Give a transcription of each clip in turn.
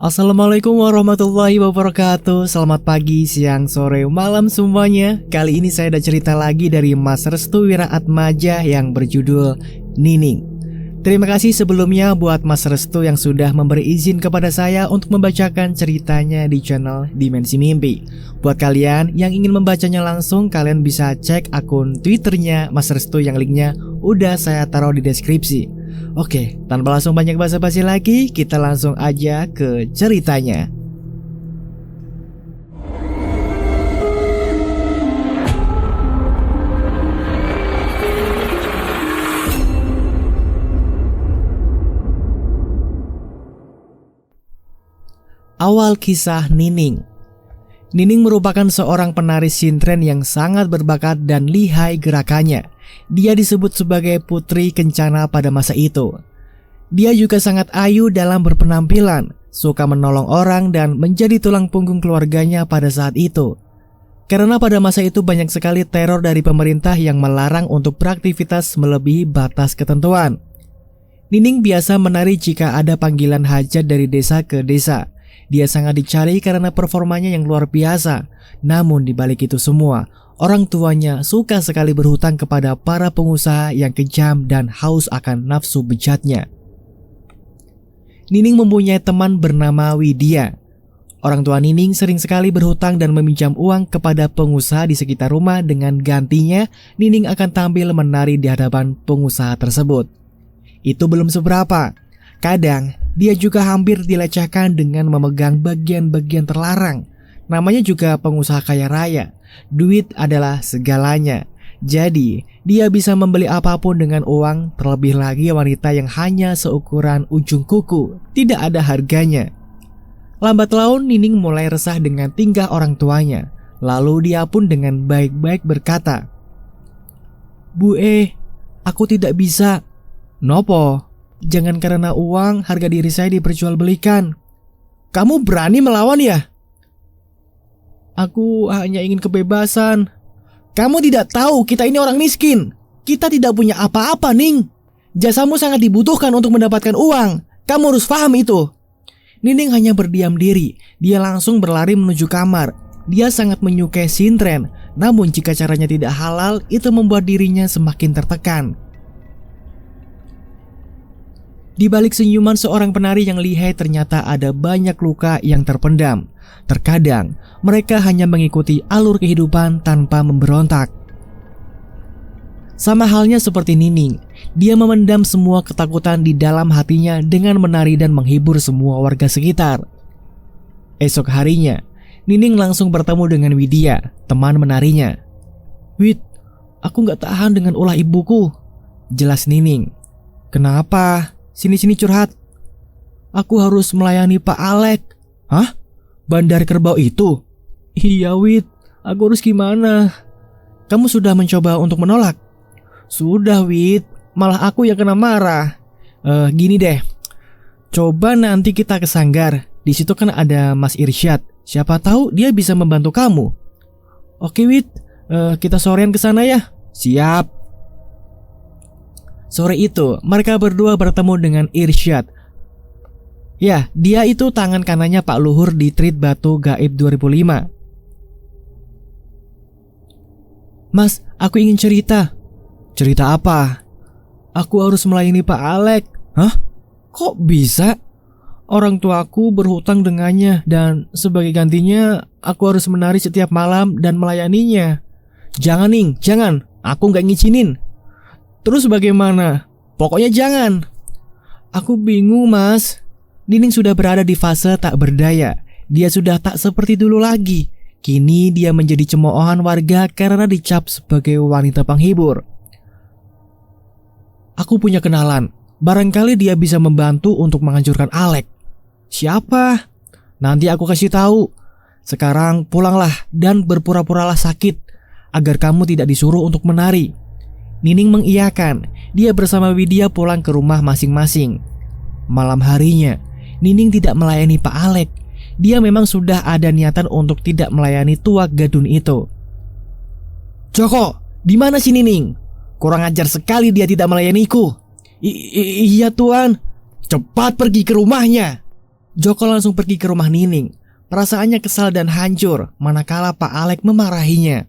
Assalamualaikum warahmatullahi wabarakatuh. Selamat pagi, siang, sore, malam semuanya. Kali ini saya ada cerita lagi dari Mas Restu Wiraatmaja yang berjudul Nining. Terima kasih sebelumnya buat Mas Restu yang sudah memberi izin kepada saya untuk membacakan ceritanya di channel Dimensi Mimpi. Buat kalian yang ingin membacanya langsung, kalian bisa cek akun Twitternya Mas Restu yang linknya udah saya taruh di deskripsi. Oke, tanpa langsung banyak basa-basi lagi, kita langsung aja ke ceritanya. Awal kisah Nining. Nining merupakan seorang penari sintren yang sangat berbakat dan lihai gerakannya. Dia disebut sebagai putri kencana pada masa itu. Dia juga sangat ayu dalam berpenampilan, suka menolong orang dan menjadi tulang punggung keluarganya pada saat itu. Karena pada masa itu banyak sekali teror dari pemerintah yang melarang untuk beraktivitas melebihi batas ketentuan. Nining biasa menari jika ada panggilan hajat dari desa ke desa. Dia sangat dicari karena performanya yang luar biasa. Namun di balik itu semua, orang tuanya suka sekali berhutang kepada para pengusaha yang kejam dan haus akan nafsu bejatnya. Nining mempunyai teman bernama Widya. Orang tua Nining sering sekali berhutang dan meminjam uang kepada pengusaha di sekitar rumah. Dengan gantinya, Nining akan tampil menari di hadapan pengusaha tersebut. Itu belum seberapa. Kadang, dia juga hampir dilecehkan dengan memegang bagian-bagian terlarang. Namanya juga pengusaha kaya raya. Duit adalah segalanya. Jadi, dia bisa membeli apapun dengan uang, terlebih lagi wanita yang hanya seukuran ujung kuku, tidak ada harganya. Lambat laun Nining mulai resah dengan tingkah orang tuanya. Lalu dia pun dengan baik-baik berkata, "Bu, aku tidak bisa." "Nopo? Jangan karena uang harga diri saya diperjualbelikan." "Kamu berani melawan ya?" "Aku hanya ingin kebebasan." "Kamu tidak tahu kita ini orang miskin. Kita tidak punya apa-apa, Ning. Jasamu sangat dibutuhkan untuk mendapatkan uang. Kamu harus paham itu." Nining hanya berdiam diri. Dia langsung berlari menuju kamar. Dia sangat menyukai sintren. Namun jika caranya tidak halal, itu membuat dirinya semakin tertekan. Di balik senyuman seorang penari yang lihai ternyata ada banyak luka yang terpendam. Terkadang mereka hanya mengikuti alur kehidupan tanpa memberontak. Sama halnya seperti Nining, dia memendam semua ketakutan di dalam hatinya dengan menari dan menghibur semua warga sekitar. Esok harinya, Nining langsung bertemu dengan Widya, teman menarinya. "Wid, aku gak tahan dengan ulah ibuku," jelas Nining. "Kenapa? Sini-sini curhat." "Aku harus melayani Pak Alek." "Hah? Bandar kerbau itu?" "Iya, Wid, aku harus gimana?" "Kamu sudah mencoba untuk menolak?" "Sudah, Wid, malah aku yang kena marah." Gini deh, coba nanti kita ke sanggar. Di situ kan ada Mas Irsyad. Siapa tahu dia bisa membantu kamu." "Oke, Wid, kita sorean ke sana ya." "Siap." Sore itu, mereka berdua bertemu dengan Irsyad. Ya, dia itu tangan kanannya Pak Luhur di Treat Batu Gaib 2005. "Mas, aku ingin cerita." "Cerita apa?" "Aku harus melayani Pak Alek." "Hah? Kok bisa?" "Orang tuaku berhutang dengannya dan sebagai gantinya aku harus menari setiap malam dan melayaninya." "Jangan, Ning, jangan. Aku gak ngizinin." "Terus bagaimana?" "Pokoknya jangan." "Aku bingung, Mas." Nining sudah berada di fase tak berdaya. Dia sudah tak seperti dulu lagi. Kini dia menjadi cemoohan warga karena dicap sebagai wanita penghibur. "Aku punya kenalan. Barangkali dia bisa membantu untuk menghancurkan Alek." "Siapa?" "Nanti aku kasih tahu. Sekarang pulanglah dan berpura-puralah sakit agar kamu tidak disuruh untuk menari." Nining mengiyakan. Dia bersama Widya pulang ke rumah masing-masing. Malam harinya, Nining tidak melayani Pak Alek. Dia memang sudah ada niatan untuk tidak melayani tuak gadun itu. "Joko, di mana si Nining? Kurang ajar sekali dia tidak melayaniku." Iya, Tuan." "Cepat pergi ke rumahnya." Joko langsung pergi ke rumah Nining. Perasaannya kesal dan hancur manakala Pak Alek memarahinya.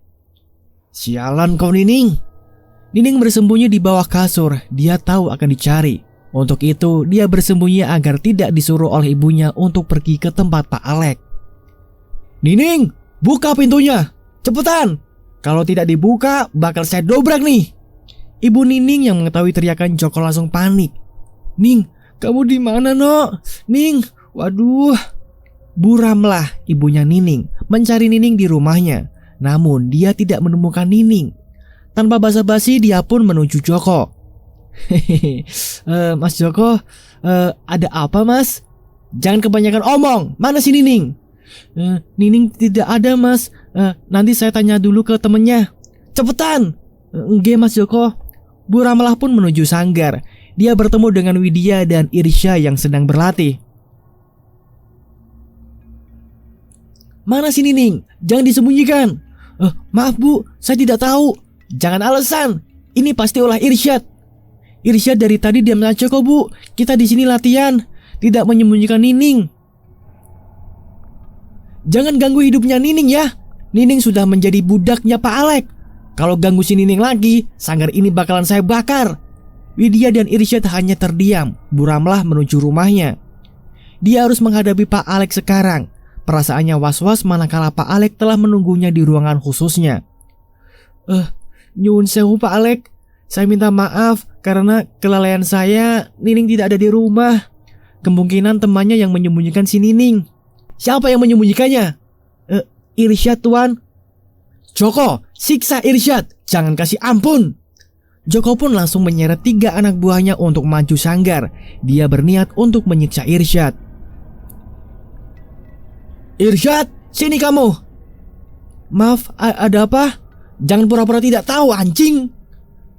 "Sialan kau, Nining." Nining bersembunyi di bawah kasur. Dia tahu akan dicari. Untuk itu dia bersembunyi agar tidak disuruh oleh ibunya untuk pergi ke tempat Pak Alek. "Nining, buka pintunya, cepetan. Kalau tidak dibuka bakal saya dobrak nih." Ibu Nining yang mengetahui teriakan Joko langsung panik. "Ning, kamu di mana, Nok? Ning, waduh." Buramlah ibunya Nining mencari Nining di rumahnya. Namun dia tidak menemukan Nining. Tanpa basa-basi dia pun menuju Joko. "Hehehe, Mas Joko, ada apa Mas?" "Jangan kebanyakan omong, mana si Nining?" Nining tidak ada Mas, nanti saya tanya dulu ke temennya." "Cepetan." "Nggih Mas Joko." Buramlah pun menuju sanggar. Dia bertemu dengan Widya dan Irsya yang sedang berlatih. "Mana si Nining? Jangan disembunyikan." Maaf Bu, saya tidak tahu." "Jangan alasan, ini pasti ulah Irsyad." "Irsyad dari tadi diam aja kok Bu, kita di sini latihan, tidak menyembunyikan Nining." "Jangan ganggu hidupnya Nining ya. Nining sudah menjadi budaknya Pak Alek. Kalau ganggu si Nining lagi, sanggar ini bakalan saya bakar." Widya dan Irsyad hanya terdiam. Buramlah menuju rumahnya. Dia harus menghadapi Pak Alek sekarang. Perasaannya was-was manakala Pak Alek telah menunggunya di ruangan khususnya. Nyuwun sewu Pak Alek, saya minta maaf karena kelalaian saya. Nining tidak ada di rumah. Kemungkinan temannya yang menyembunyikan si Nining." "Siapa yang menyembunyikannya?" "Irsyad Tuan." "Joko, siksa Irsyad, jangan kasih ampun." Joko pun langsung menyeret 3 anak buahnya untuk maju sanggar. Dia berniat untuk menyiksa Irsyad. "Irsyad, sini kamu." "Maaf, ada apa?" "Jangan pura-pura tidak tahu, anjing."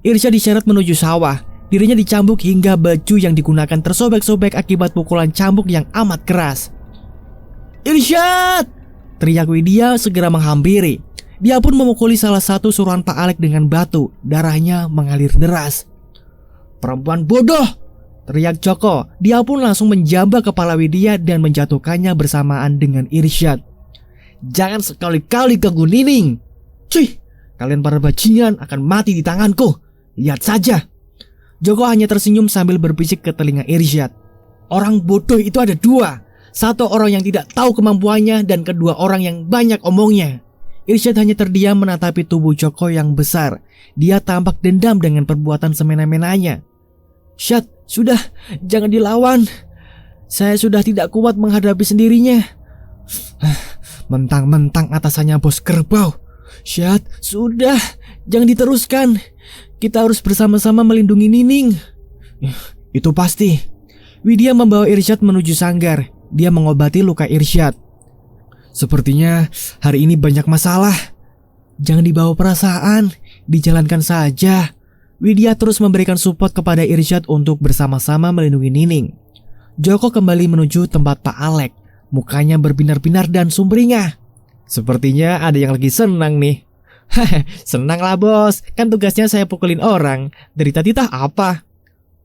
Irsyad diseret menuju sawah. Dirinya dicambuk hingga baju yang digunakan tersobek-sobek akibat pukulan cambuk yang amat keras. "Irsyad!" teriak Widya segera menghampiri. Dia pun memukuli salah satu suruhan Pak Alek dengan batu. Darahnya mengalir deras. "Perempuan bodoh!" teriak Joko. Dia pun langsung menjambak kepala Widya dan menjatuhkannya bersamaan dengan Irsyad. "Jangan sekali-kali ganggu Nining. Cih, kalian para bajingan akan mati di tanganku. Lihat saja." Joko hanya tersenyum sambil berbisik ke telinga Irsyad. "Orang bodoh itu ada 2. Satu orang yang tidak tahu kemampuannya dan kedua orang yang banyak omongnya." Irsyad hanya terdiam menatapi tubuh Joko yang besar. Dia tampak dendam dengan perbuatan semena-menanya. "Syad, sudah, jangan dilawan. Saya sudah tidak kuat menghadapi sendirinya." Mentang-mentang atasannya bos kerbau. "Syad, sudah, jangan diteruskan. Kita harus bersama-sama melindungi Nining." "Itu pasti." Widya membawa Irsyad menuju sanggar. Dia mengobati luka Irsyad. "Sepertinya hari ini banyak masalah. Jangan dibawa perasaan, dijalankan saja." Widya terus memberikan support kepada Irsyad untuk bersama-sama melindungi Nining. Joko kembali menuju tempat Pak Alek. Mukanya berbinar-binar dan sumringah. "Sepertinya ada yang lagi senang nih." "Senang lah bos, kan tugasnya saya pukulin orang. Dari tadi tah apa?"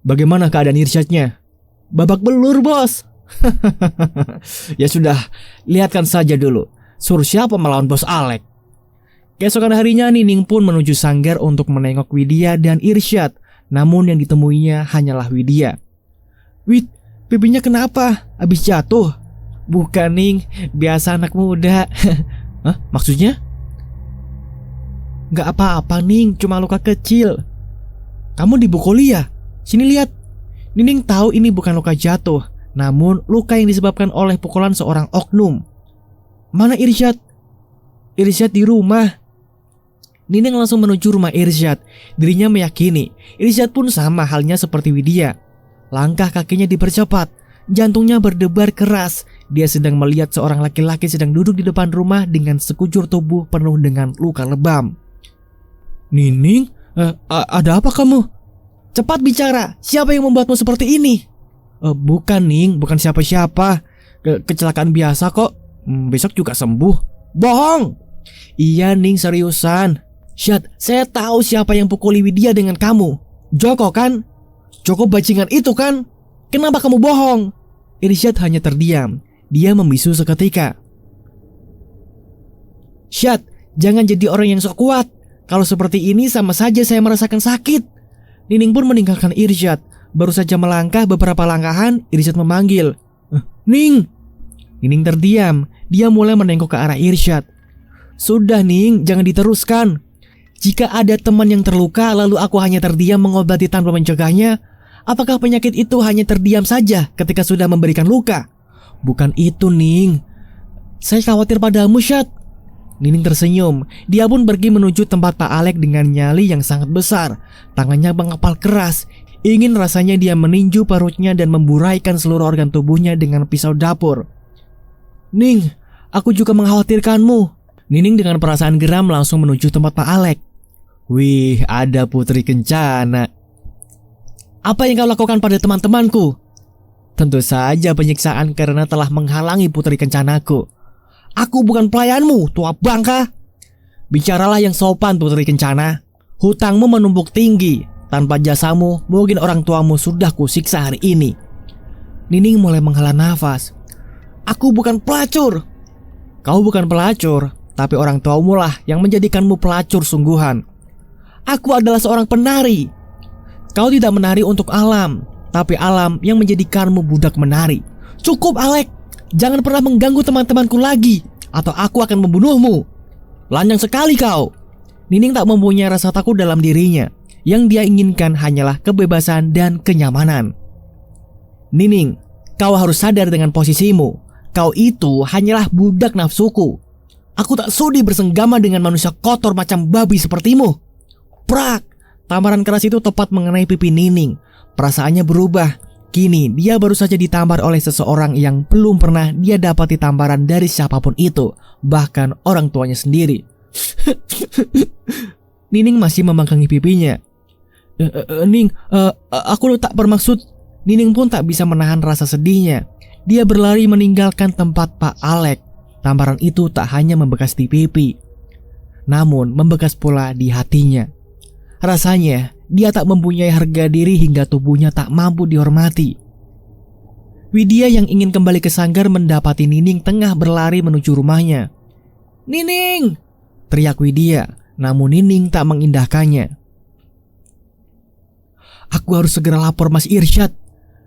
"Bagaimana keadaan Irsyadnya?" "Babak belur bos." "Ya sudah, lihatkan saja dulu. Suruh siapa melawan bos Alek." Keesokan harinya Nining pun menuju sanggar untuk menengok Widya dan Irsyad. Namun yang ditemuinya hanyalah Widya. "Wid, pipinya kenapa? Habis jatuh?" "Bukan Ning, biasa anak muda." "Hah? Maksudnya?" "Gak apa-apa Ning, cuma luka kecil." "Kamu dibukuli ya? Sini lihat." Nining tahu ini bukan luka jatuh, namun luka yang disebabkan oleh pukulan seorang oknum. "Mana Irsyad?" "Irsyad di rumah." Nining langsung menuju rumah Irsyad. Dirinya meyakini Irsyad pun sama halnya seperti Widya. Langkah kakinya dipercepat. Jantungnya berdebar keras. Dia sedang melihat seorang laki-laki sedang duduk di depan rumah dengan sekujur tubuh penuh dengan luka lebam. "Nining, ada apa kamu?" "Cepat bicara, siapa yang membuatmu seperti ini?" Bukan Ning, bukan siapa-siapa. Kecelakaan biasa kok. Besok juga sembuh." "Bohong." "Iya Ning, seriusan." "Syad, saya tahu siapa yang pukuli Widya dengan kamu. Joko kan? Joko bajingan itu kan? Kenapa kamu bohong?" Irsyad hanya terdiam. Dia membisu seketika. "Syad, jangan jadi orang yang sok kuat. Kalau seperti ini sama saja saya merasakan sakit." Nining pun meninggalkan Irsyad. Baru saja melangkah beberapa langkahan, Irsyad memanggil, "Ning!" Nining terdiam. Dia mulai menengok ke arah Irsyad. "Sudah Ning, jangan diteruskan. Jika ada teman yang terluka lalu aku hanya terdiam mengobati tanpa mencegahnya, apakah penyakit itu hanya terdiam saja ketika sudah memberikan luka? Bukan itu Ning. Saya khawatir padamu Syad." Nining tersenyum. Dia pun pergi menuju tempat Pak Alek dengan nyali yang sangat besar. Tangannya mengepal keras. Ingin rasanya dia meninju perutnya dan memburaikan seluruh organ tubuhnya dengan pisau dapur. "Ning, aku juga mengkhawatirkanmu." Nining dengan perasaan geram langsung menuju tempat Pak Alek. "Wih, ada Putri Kencana. Apa yang kau lakukan pada teman-temanku?" "Tentu saja penyiksaan karena telah menghalangi Putri Kencanaku." "Aku bukan pelayanmu, tua bangka." "Bicaralah yang sopan Putri Kencana. Hutangmu menumpuk tinggi. Tanpa jasamu, mungkin orang tuamu sudah kusiksa hari ini." Nining mulai menghela nafas. "Aku bukan pelacur." "Kau bukan pelacur, tapi orang tuamu lah yang menjadikanmu pelacur sungguhan." "Aku adalah seorang penari." "Kau tidak menari untuk alam, tapi alam yang menjadikanmu budak menari." "Cukup Alek, jangan pernah mengganggu teman-temanku lagi, atau aku akan membunuhmu." "Lanjang sekali kau." Nining tak mempunyai rasa takut dalam dirinya. Yang dia inginkan hanyalah kebebasan dan kenyamanan. "Nining, kau harus sadar dengan posisimu. Kau itu hanyalah budak nafsuku. Aku tak sudi bersenggama dengan manusia kotor macam babi sepertimu." Prak! Tamparan keras itu tepat mengenai pipi Nining. Perasaannya berubah. Kini dia baru saja ditampar oleh seseorang yang belum pernah dia dapati tamparan dari siapapun itu, bahkan orang tuanya sendiri. Nining masih memegangi pipinya. Ning, aku tak bermaksud." Nining pun tak bisa menahan rasa sedihnya. Dia berlari meninggalkan tempat Pak Alek. Tamparan itu tak hanya membekas di pipi, namun membekas pula di hatinya. Rasanya dia tak mempunyai harga diri hingga tubuhnya tak mampu dihormati. Widya yang ingin kembali ke sanggar mendapati Nining tengah berlari menuju rumahnya. "Nining!" teriak Widya, namun Nining tak mengindahkannya. "Aku harus segera lapor Mas Irsyad."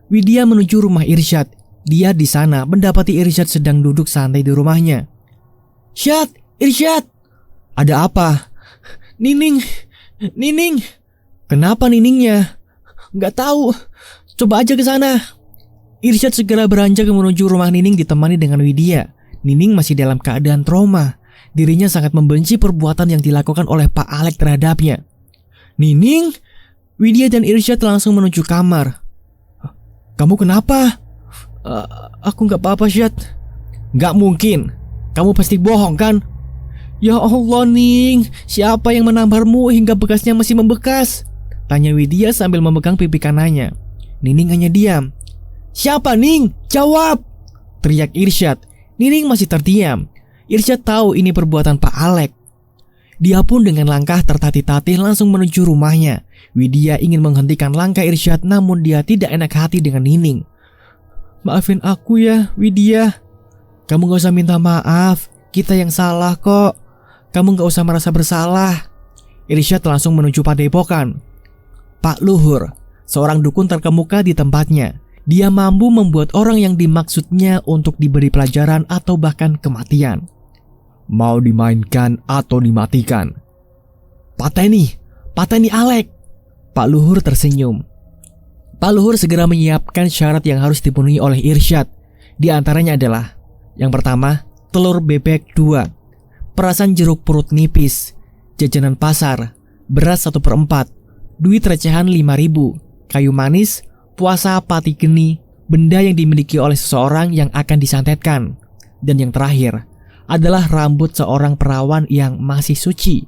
Widya menuju rumah Irsyad. Dia di sana mendapati Irsyad sedang duduk santai di rumahnya. "Syad, Irsyad!" "Ada apa?" Nining. "Kenapa Niningnya?" "Gak tahu. Coba aja ke sana." Irsyad segera beranjak menuju rumah Nining ditemani dengan Widya. Nining masih dalam keadaan trauma. Dirinya sangat membenci perbuatan yang dilakukan oleh Pak Alek terhadapnya. "Nining!" Widya dan Irsyad langsung menuju kamar. "Kamu kenapa?" Aku gak apa-apa Syad." "Gak mungkin. Kamu pasti bohong kan?" "Ya Allah Ning, siapa yang menamparmu hingga bekasnya masih membekas?" tanya Widya sambil memegang pipi kanannya. Nining hanya diam. "Siapa Ning? Jawab!" teriak Irsyad. Nining masih terdiam. Irsyad tahu ini perbuatan Pak Alek. Dia pun dengan langkah tertatih-tatih langsung menuju rumahnya. Widya ingin menghentikan langkah Irsyad, namun dia tidak enak hati dengan Nining. "Maafin aku ya Widya." "Kamu gak usah minta maaf. Kita yang salah kok. Kamu gak usah merasa bersalah." Irsyad langsung menuju padepokan. Pak Luhur, seorang dukun terkemuka di tempatnya. Dia mampu membuat orang yang dimaksudnya untuk diberi pelajaran atau bahkan kematian. "Mau dimainkan atau dimatikan?" Pateni Alek." Pak Luhur tersenyum. Pak Luhur segera menyiapkan syarat yang harus dipenuhi oleh Irsyad. Di antaranya adalah: yang pertama, telur bebek 2, perasan jeruk purut nipis, jajanan pasar, beras 1/4, duit recehan 5.000, kayu manis, puasa pati geni, benda yang dimiliki oleh seseorang yang akan disantetkan. Dan yang terakhir adalah rambut seorang perawan yang masih suci.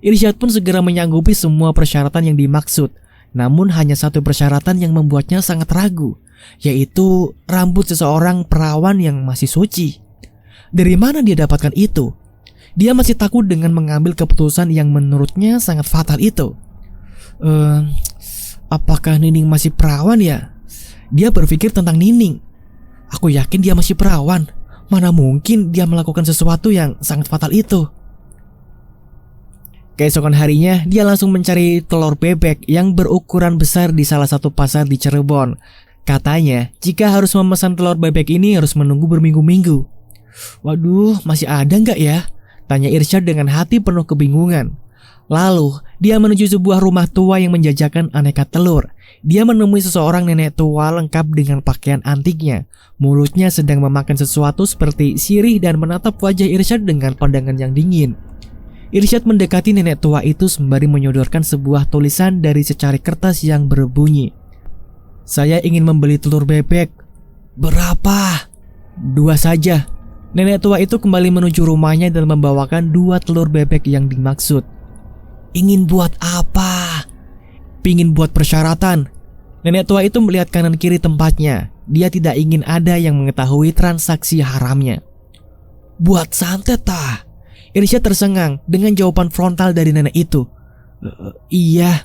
Irsyad pun segera menyanggupi semua persyaratan yang dimaksud. Namun hanya satu persyaratan yang membuatnya sangat ragu, yaitu rambut seseorang perawan yang masih suci. Dari mana dia dapatkan itu? Dia masih takut dengan mengambil keputusan yang menurutnya sangat fatal itu. Apakah Nining masih perawan ya? Dia berpikir tentang Nining. Aku yakin dia masih perawan. Mana mungkin dia melakukan sesuatu yang sangat fatal itu. Keesokan harinya, dia langsung mencari telur bebek yang berukuran besar di salah satu pasar di Cirebon. Katanya, jika harus memesan telur bebek ini harus menunggu berminggu-minggu. Waduh, masih ada nggak ya? Tanya Irsyad dengan hati penuh kebingungan. Lalu, dia menuju sebuah rumah tua yang menjajakan aneka telur. Dia menemui seseorang nenek tua lengkap dengan pakaian antiknya. Mulutnya sedang memakan sesuatu seperti sirih dan menatap wajah Irsyad dengan pandangan yang dingin. Irsyad mendekati nenek tua itu sembari menyodorkan sebuah tulisan dari secari kertas yang berbunyi, "Saya ingin membeli telur bebek." "Berapa?" "2 saja." Nenek tua itu kembali menuju rumahnya dan membawakan 2 telur bebek yang dimaksud. "Ingin buat apa?" "Pingin buat persyaratan." Nenek tua itu melihat kanan kiri tempatnya. Dia tidak ingin ada yang mengetahui transaksi haramnya. "Buat santet tah?" Irsyad tersengang dengan jawaban frontal dari nenek itu. Iya."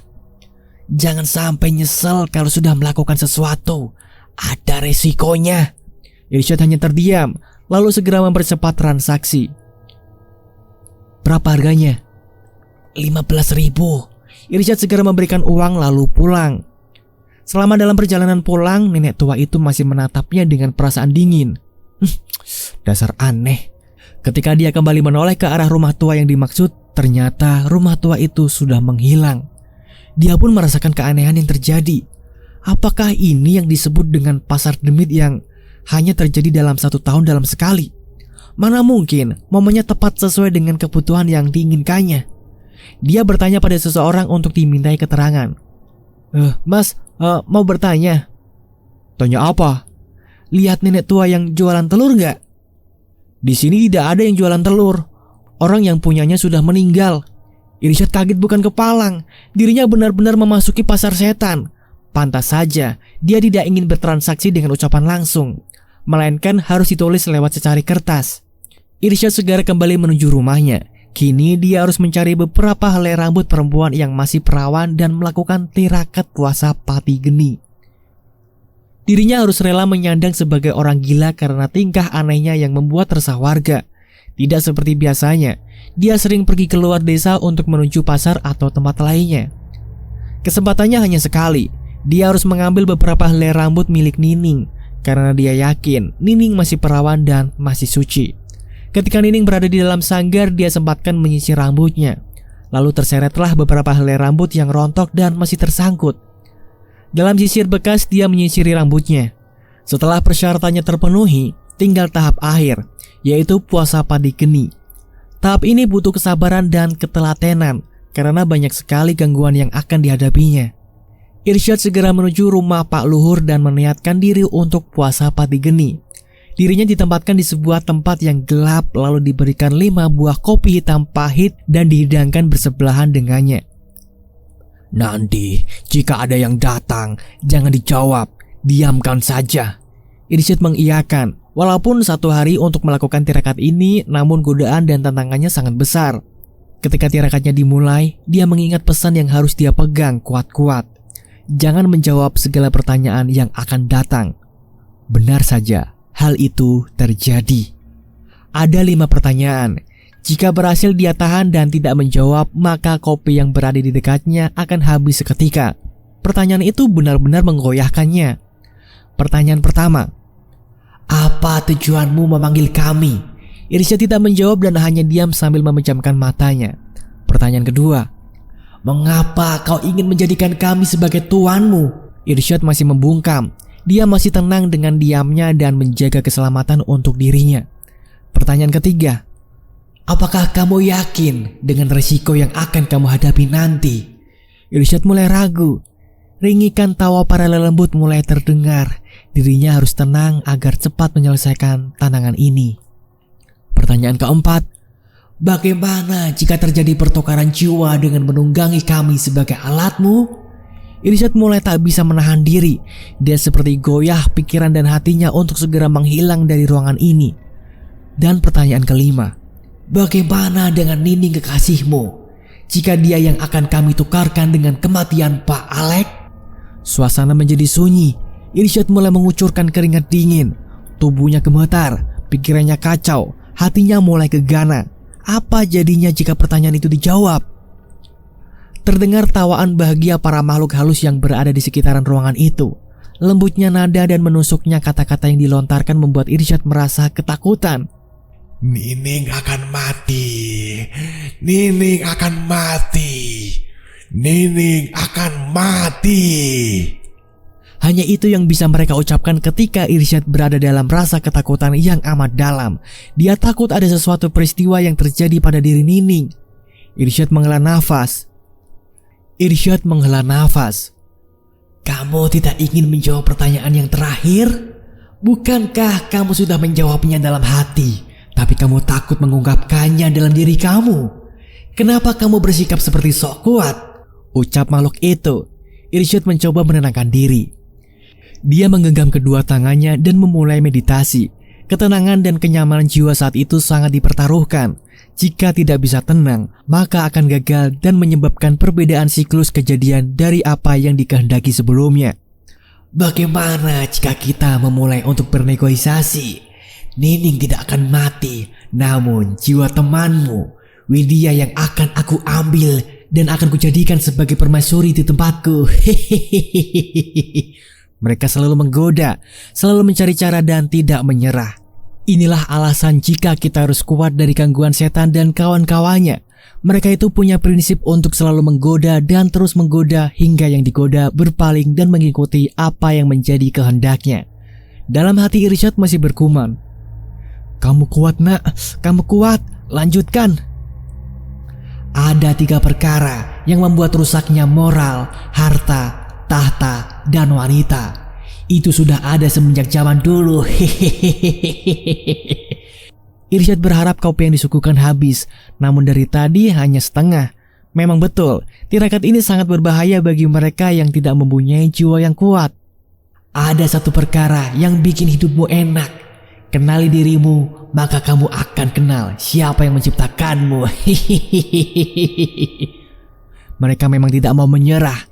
"Jangan sampai nyesel kalau sudah melakukan sesuatu. Ada resikonya." Irsyad hanya terdiam, lalu segera mempercepat transaksi. "Berapa harganya?" 15.000. Irsyad segera memberikan uang lalu pulang. Selama dalam perjalanan pulang, nenek tua itu masih menatapnya dengan perasaan dingin. Dasar aneh. Ketika dia kembali menoleh ke arah rumah tua yang dimaksud, ternyata rumah tua itu sudah menghilang. Dia pun merasakan keanehan yang terjadi. Apakah ini yang disebut dengan pasar demit yang hanya terjadi dalam 1 tahun dalam sekali? Mana mungkin momennya tepat sesuai dengan kebutuhan yang diinginkannya. Dia bertanya pada seseorang untuk dimintai keterangan. Mas, mau bertanya." "Tanya apa?" "Lihat nenek tua yang jualan telur nggak?" "Di sini tidak ada yang jualan telur. Orang yang punyanya sudah meninggal." Irsyad kaget bukan kepalang. Dirinya benar-benar memasuki pasar setan. Pantas saja dia tidak ingin bertransaksi dengan ucapan langsung, melainkan harus ditulis lewat secari kertas. Irsyad segera kembali menuju rumahnya. Kini dia harus mencari beberapa helai rambut perempuan yang masih perawan dan melakukan tirakat puasa pati geni. Dirinya harus rela menyandang sebagai orang gila karena tingkah anehnya yang membuat resah warga. Tidak seperti biasanya, dia sering pergi keluar desa untuk menuju pasar atau tempat lainnya. Kesempatannya hanya sekali. Dia harus mengambil beberapa helai rambut milik Nining karena dia yakin Nining masih perawan dan masih suci. Ketika Nining berada di dalam sanggar, dia sempatkan menyisir rambutnya. Lalu terseretlah beberapa helai rambut yang rontok dan masih tersangkut. Dalam sisir bekas, dia menyisiri rambutnya. Setelah persyaratannya terpenuhi, tinggal tahap akhir, yaitu puasa padi geni. Tahap ini butuh kesabaran dan ketelatenan karena banyak sekali gangguan yang akan dihadapinya. Irsyad segera menuju rumah Pak Luhur dan meniatkan diri untuk puasa padi geni. Dirinya ditempatkan di sebuah tempat yang gelap, lalu diberikan 5 buah kopi hitam pahit dan dihidangkan bersebelahan dengannya. "Nanti jika ada yang datang, jangan dijawab, diamkan saja." Irsyad mengiyakan. Walaupun 1 hari untuk melakukan tirakat ini, namun godaan dan tantangannya sangat besar. Ketika tirakatnya dimulai, dia mengingat pesan yang harus dia pegang kuat-kuat. Jangan menjawab segala pertanyaan yang akan datang. Benar saja, hal itu terjadi. Ada 5 pertanyaan. Jika berhasil dia tahan dan tidak menjawab, maka kopi yang berada di dekatnya akan habis seketika. Pertanyaan itu benar-benar menggoyahkannya. Pertanyaan pertama, "Apa tujuanmu memanggil kami?" Irsyad tidak menjawab dan hanya diam sambil memejamkan matanya. Pertanyaan kedua, "Mengapa kau ingin menjadikan kami sebagai tuanmu?" Irsyad masih membungkam. Dia masih tenang dengan diamnya dan menjaga keselamatan untuk dirinya. Pertanyaan ketiga, "Apakah kamu yakin dengan risiko yang akan kamu hadapi nanti?" Irsyad mulai ragu. Ringikan tawa para lelembut mulai terdengar. Dirinya harus tenang agar cepat menyelesaikan tantangan ini. Pertanyaan keempat, "Bagaimana jika terjadi pertukaran jiwa dengan menunggangi kami sebagai alatmu?" Irsyad mulai tak bisa menahan diri. Dia seperti goyah pikiran dan hatinya untuk segera menghilang dari ruangan ini. Dan pertanyaan kelima, "Bagaimana dengan Nining kekasihmu? Jika dia yang akan kami tukarkan dengan kematian Pak Alek?" Suasana menjadi sunyi. Irsyad mulai mengucurkan keringat dingin. Tubuhnya gemetar, pikirannya kacau, hatinya mulai gegana. Apa jadinya jika pertanyaan itu dijawab? Terdengar tawaan bahagia para makhluk halus yang berada di sekitaran ruangan itu. Lembutnya nada dan menusuknya kata-kata yang dilontarkan membuat Irsyad merasa ketakutan. Nining akan mati. Nining akan mati. Nining akan mati. Hanya itu yang bisa mereka ucapkan ketika Irsyad berada dalam rasa ketakutan yang amat dalam. Dia takut ada sesuatu peristiwa yang terjadi pada diri Nining. Irsyad menghela nafas. Kamu tidak ingin menjawab pertanyaan yang terakhir? Bukankah kamu sudah menjawabnya dalam hati, tapi kamu takut mengungkapkannya dalam diri kamu? Kenapa kamu bersikap seperti sok kuat? Ucap makhluk itu. Irsyad mencoba menenangkan diri. Dia menggenggam kedua tangannya dan memulai meditasi. Ketenangan dan kenyamanan jiwa saat itu sangat dipertaruhkan. Jika tidak bisa tenang, maka akan gagal dan menyebabkan perbedaan siklus kejadian dari apa yang dikehendaki sebelumnya. Bagaimana jika kita memulai untuk bernegosiasi? Nining tidak akan mati, namun jiwa temanmu, Widya, yang akan aku ambil dan akan kujadikan sebagai permaisuri di tempatku. Mereka selalu menggoda, selalu mencari cara dan tidak menyerah. Inilah alasan jika kita harus kuat dari gangguan setan dan kawan-kawannya. Mereka itu punya prinsip untuk selalu menggoda dan terus menggoda hingga yang digoda berpaling dan mengikuti apa yang menjadi kehendaknya. Dalam hati Irsyad masih bergumam, "Kamu kuat, nak, kamu kuat, lanjutkan." Ada 3 perkara yang membuat rusaknya moral, harta, tahta, dan wanita. Itu sudah ada semenjak zaman dulu. Irsyad berharap kopi yang disuguhkan habis, namun dari tadi hanya setengah. Memang betul, tirakat ini sangat berbahaya bagi mereka yang tidak mempunyai jiwa yang kuat. Ada satu perkara yang bikin hidupmu enak. Kenali dirimu, maka kamu akan kenal siapa yang menciptakanmu. Mereka memang tidak mau menyerah.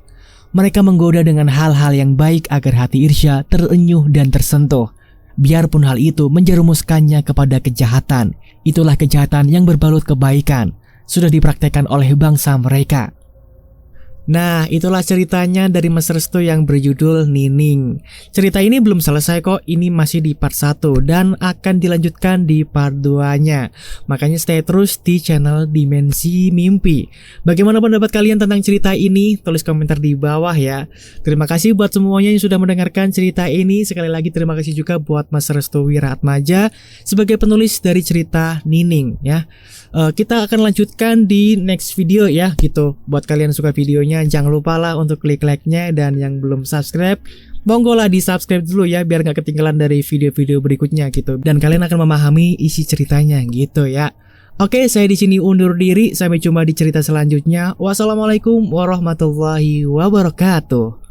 Mereka menggoda dengan hal-hal yang baik agar hati Irsyad terenyuh dan tersentuh. Biarpun hal itu menjerumuskannya kepada kejahatan. Itulah kejahatan yang berbalut kebaikan. Sudah dipraktekkan oleh bangsa mereka. Nah, itulah ceritanya dari Mas Restu yang berjudul Nining. Cerita ini belum selesai kok, ini masih di part 1 dan akan dilanjutkan di part 2-nya. Makanya stay terus di channel Dimensi Mimpi. Bagaimana pendapat kalian tentang cerita ini? Tulis komentar di bawah ya. Terima kasih buat semuanya yang sudah mendengarkan cerita ini. Sekali lagi terima kasih juga buat Mas Restu Wiratmaja sebagai penulis dari cerita Nining ya. Kita akan lanjutkan di next video ya gitu. Buat kalian yang suka videonya, jangan lupa lah untuk klik like-nya, dan yang belum subscribe, monggo lah di subscribe dulu ya biar gak ketinggalan dari video-video berikutnya gitu. Dan kalian akan memahami isi ceritanya gitu ya. Oke, saya di sini undur diri. Sampai jumpa di cerita selanjutnya. Wassalamualaikum warahmatullahi wabarakatuh.